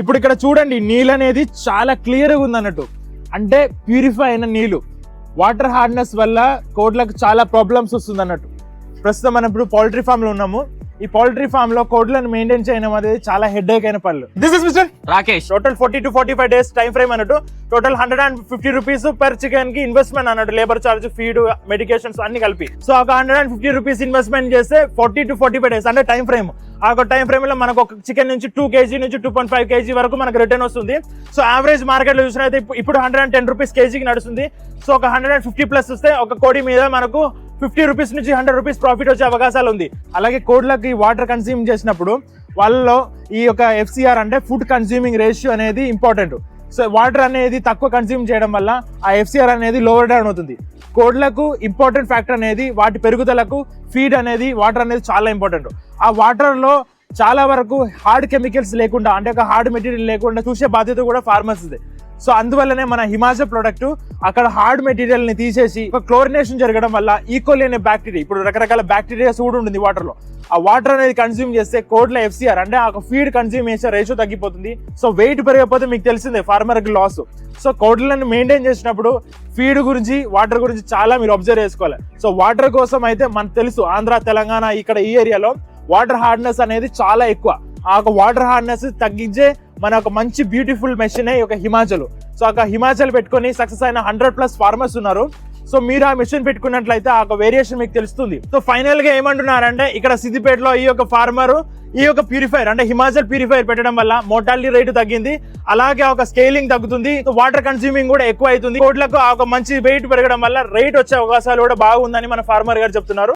ఇప్పుడు ఇక్కడ చూడండి, నీళ్ళు అనేది చాలా క్లియర్గా ఉంది అన్నట్టు, అంటే ప్యూరిఫై అయిన నీళ్ళు. వాటర్ హార్డ్నెస్ వల్ల కోడ్లకు చాలా ప్రాబ్లమ్స్ వస్తుంది అన్నట్టు. ప్రస్తుతం మనం ఇప్పుడు పౌల్ట్రీ ఫామ్ లో ఉన్నాము. ఈ పౌల్ట్రీ ఫామ్ లో కోడ్లను మెయింటైన్ చేయడం అనేది చాలా హెడేక్ అయిన పనులు. This is mister Rakesh. Total 40 to 45 days time frame అన్నట్టు. టోటల్ 150 రూపీస్ పర్ చికెన్ కి ఇన్వెస్ట్మెంట్ అన్నట్టు, లేబర్ చార్జ్, ఫీడ్, మెడికేషన్స్ అన్ని కలిపి. సో ఒక 150 రూపీస్ ఇన్వెస్ట్మెంట్ చేస్తే 40 to 45 days అంటే టైం ఫ్రేమ్. ఆ టైం ఫ్రేమ్ లో మనకు ఒక చికెన్ నుంచి 2 kg నుంచి 2.5 kg వరకు మనకు రిటర్న్ వస్తుంది. సో యావరేజ్ మార్కెట్ లో చూసినైతే ఇప్పుడు 110 రూపీస్ కేజీకి నడుస్తుంది. సో ఒక 150 ప్లస్ వస్తే ఒక కోడి మీద మనకు 50 రూపీస్ నుంచి 100 రూపీస్ ప్రాఫిట్ వచ్చే అవకాశాలు ఉంది. అలాగే కోడ్లకి వాటర్ కన్స్యూమ్ చేసినప్పుడు వాళ్ళలో ఈ యొక్క FCR అంటే ఫుడ్ కన్స్యూమింగ్ రేషియో అనేది ఇంపార్టెంట్. సో వాటర్ అనేది తక్కువ కన్స్యూమ్ చేయడం వల్ల ఆ FCR అనేది లోవర్ డౌన్ అవుతుంది. కోడ్లకు ఇంపార్టెంట్ ఫ్యాక్టర్ అనేది వాటి పెరుగుదలకు ఫీడ్ అనేది వాటర్ అనేది చాలా ఇంపార్టెంట్. ఆ వాటర్లో చాలా వరకు హార్డ్ కెమికల్స్ లేకుండా, అంటే ఒక హార్డ్ మెటీరియల్ లేకుండా చూసే బాధ్యత కూడా ఫార్మర్స్ది. సో అందువల్లనే మన హిమాచల్ ప్రొడక్ట్ అక్కడ హార్డ్ మెటీరియల్ ని తీసేసి ఒక క్లోరినేషన్ జరగడం వల్ల ఈకోలి అనే బ్యాక్టీరియా, ఇప్పుడు రకరకాల బ్యాక్టీరియాస్ కూడా ఉంటుంది వాటర్ లో, ఆ వాటర్ అనేది కన్స్యూమ్ చేస్తే కోడ్ల FCR అంటే ఆ ఫీడ్ కన్స్యూమ్ చేసే రేషియో తగ్గిపోతుంది. సో వెయిట్ పెరిగిపోతే మీకు తెలిసిందే ఫార్మర్ కి లాస్. సో కోడ్లను మెయింటైన్ చేసినప్పుడు ఫీడ్ గురించి, వాటర్ గురించి చాలా మీరు అబ్జర్వ్ చేసుకోవాలి. సో వాటర్ కోసం అయితే మనకు తెలుసు, ఆంధ్ర, తెలంగాణ ఇక్కడ ఈ ఏరియాలో వాటర్ హార్డ్నెస్ అనేది చాలా ఎక్కువ. ఆ వాటర్ హార్డ్నెస్ తగ్గించే మన ఒక మంచి బ్యూటిఫుల్ మెషిన్ ఒక హిమాచల్. సో ఆ హిమాచల్ పెట్టుకొని సక్సెస్ అయిన 100+ ఫార్మర్స్ ఉన్నారు. సో మీరు ఆ మెషిన్ పెట్టుకున్నట్లయితే ఆ వేరియేషన్ మీకు తెలుస్తుంది. సో ఫైనల్ గా ఏమంటున్నారంటే, ఇక్కడ సిద్దిపేటలో ఈ యొక్క ఫార్మర్ ఈ యొక్క ప్యూరిఫైర్ అంటే హిమాచల్ ప్యూరిఫైర్ పెట్టడం వల్ల మోర్టాలిటీ రేటు తగ్గింది, అలాగే ఒక స్కేలింగ్ తగ్గుతుంది, వాటర్ కన్స్యూమింగ్ కూడా ఎక్కువ అవుతుంది. కోడ్లకు ఆ మంచి వెయిట్ పెరగడం వల్ల రేట్ వచ్చే అవకాశాలు కూడా బాగుందని మన ఫార్మర్ గారు చెప్తున్నారు.